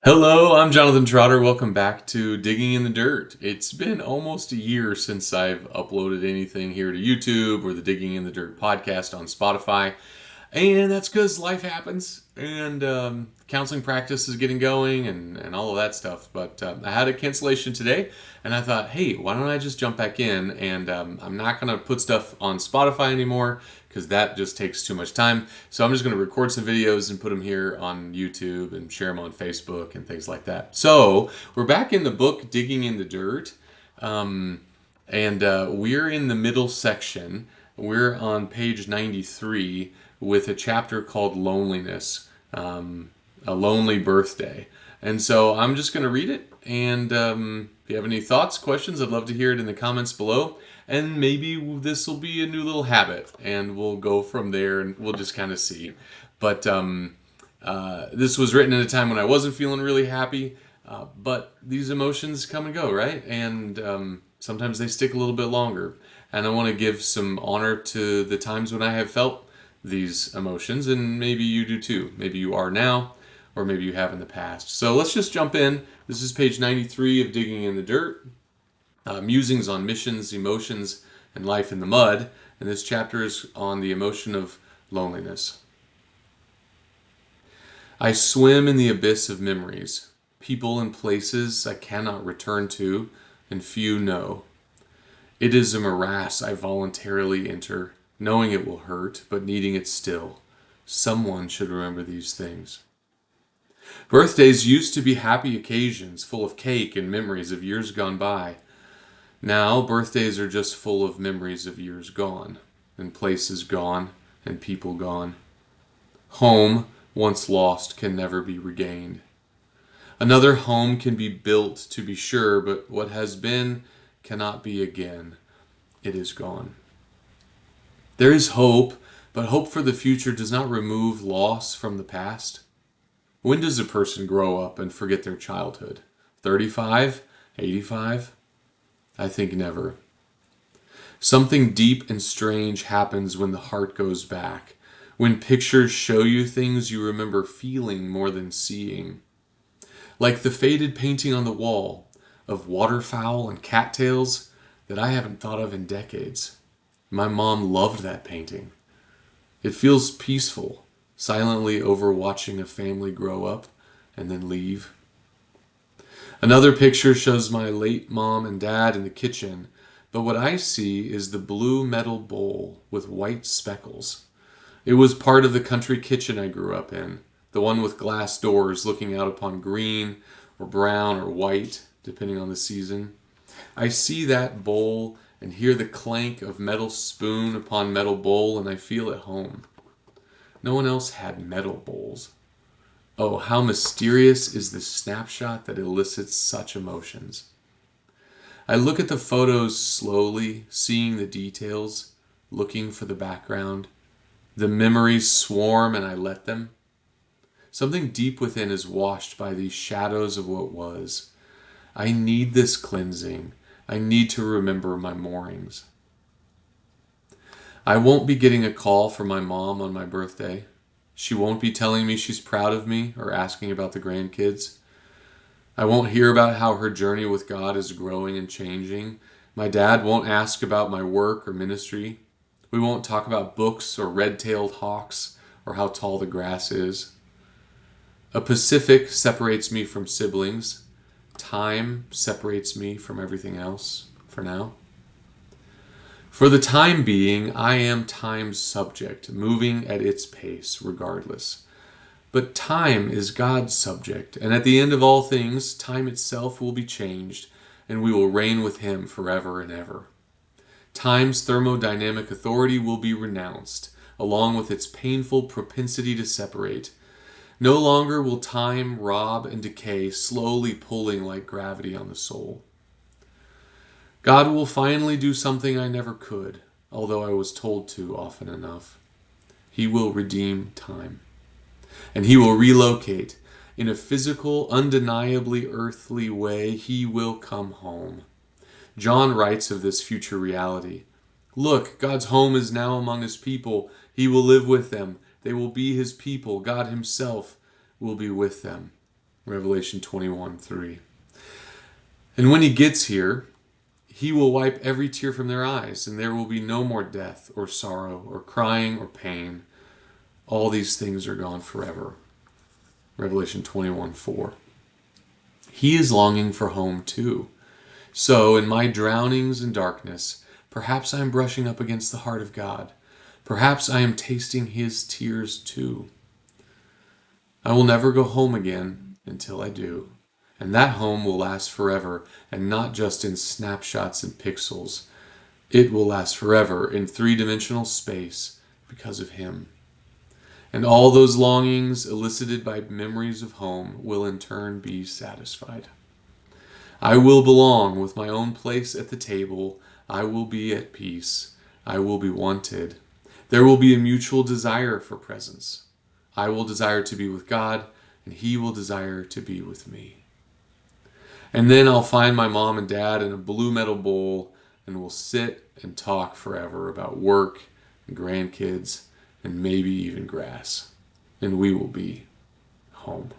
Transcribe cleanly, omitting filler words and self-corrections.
Hello, I'm Jonathan Trotter. Welcome back to Digging in the Dirt. It's been almost a year since I've uploaded anything here to YouTube or the Digging in the Dirt podcast on Spotify. And that's because life happens and counseling practice is getting going and all of that stuff. But I had a cancellation today and I thought, hey, why don't I just jump back in? And I'm not going to put stuff on Spotify anymore because that just takes too much time. So I'm just going to record some videos and put them here on YouTube and share them on Facebook and things like that. So we're back in the book Digging in the Dirt. And we're in the middle section. We're on page 93 with a chapter called Loneliness, a Lonely Birthday. And so I'm just going to read it. And if you have any thoughts, questions, I'd love to hear it in the comments below. And maybe this will be a new little habit, and we'll go from there and we'll just kind of see. But this was written at a time when I wasn't feeling really happy. But these emotions come and go, right? And sometimes they stick a little bit longer. And I want to give some honor to the times when I have felt these emotions, and maybe you do too. Maybe you are now, or maybe you have in the past. So let's just jump in. This is page 93 of Digging in the Dirt, Musings on Missions, Emotions, and Life in the Mud. And this chapter is on the emotion of loneliness. I swim in the abyss of memories, people and places I cannot return to, and few know. It is a morass I voluntarily enter, knowing it will hurt, but needing it still. Someone should remember these things. Birthdays used to be happy occasions, full of cake and memories of years gone by. Now, birthdays are just full of memories of years gone, and places gone, and people gone. Home, once lost, can never be regained. Another home can be built, to be sure, but what has been cannot be again. It is gone. There is hope, but hope for the future does not remove loss from the past. When does a person grow up and forget their childhood? 35? 85? I think never. Something deep and strange happens when the heart goes back, when pictures show you things you remember feeling more than seeing. Like the faded painting on the wall of waterfowl and cattails that I haven't thought of in decades. My mom loved that painting. It feels peaceful, silently overwatching a family grow up and then leave. Another picture shows my late mom and dad in the kitchen, but what I see is the blue metal bowl with white speckles. It was part of the country kitchen I grew up in, the one with glass doors looking out upon green or brown or white, depending on the season. I see that bowl and hear the clank of metal spoon upon metal bowl, and I feel at home. No one else had metal bowls. Oh, how mysterious is the snapshot that elicits such emotions. I look at the photos slowly, seeing the details, looking for the background. The memories swarm and I let them. Something deep within is washed by these shadows of what was. I need this cleansing. I need to remember my moorings. I won't be getting a call from my mom on my birthday. She won't be telling me she's proud of me or asking about the grandkids. I won't hear about how her journey with God is growing and changing. My dad won't ask about my work or ministry. We won't talk about books or red-tailed hawks or how tall the grass is. A Pacific separates me from siblings. Time separates me from everything else for now. For the time being, I am time's subject, moving at its pace regardless. But time is God's subject, and at the end of all things, time itself will be changed, and we will reign with Him forever and ever. Time's thermodynamic authority will be renounced, along with its painful propensity to separate. No longer will time rob and decay, slowly pulling like gravity on the soul. God will finally do something I never could, although I was told to often enough. He will redeem time. And He will relocate. In a physical, undeniably earthly way, He will come home. John writes of this future reality. Look, God's home is now among His people. He will live with them. They will be His people. God Himself will be with them. Revelation 21:3. And when he gets here, he will wipe every tear from their eyes, and there will be no more death or sorrow or crying or pain. All these things are gone forever. Revelation 21:4. He is longing for home too. So, in my drownings and darkness, perhaps I am brushing up against the heart of God. Perhaps I am tasting his tears too. I will never go home again until I do. And that home will last forever, and not just in snapshots and pixels. It will last forever in three-dimensional space because of him. And all those longings elicited by memories of home will in turn be satisfied. I will belong with my own place at the table. I will be at peace. I will be wanted. There will be a mutual desire for presence. I will desire to be with God, and he will desire to be with me. And then I'll find my mom and dad in a blue metal bowl, and we'll sit and talk forever about work and grandkids and maybe even grass. And we will be home.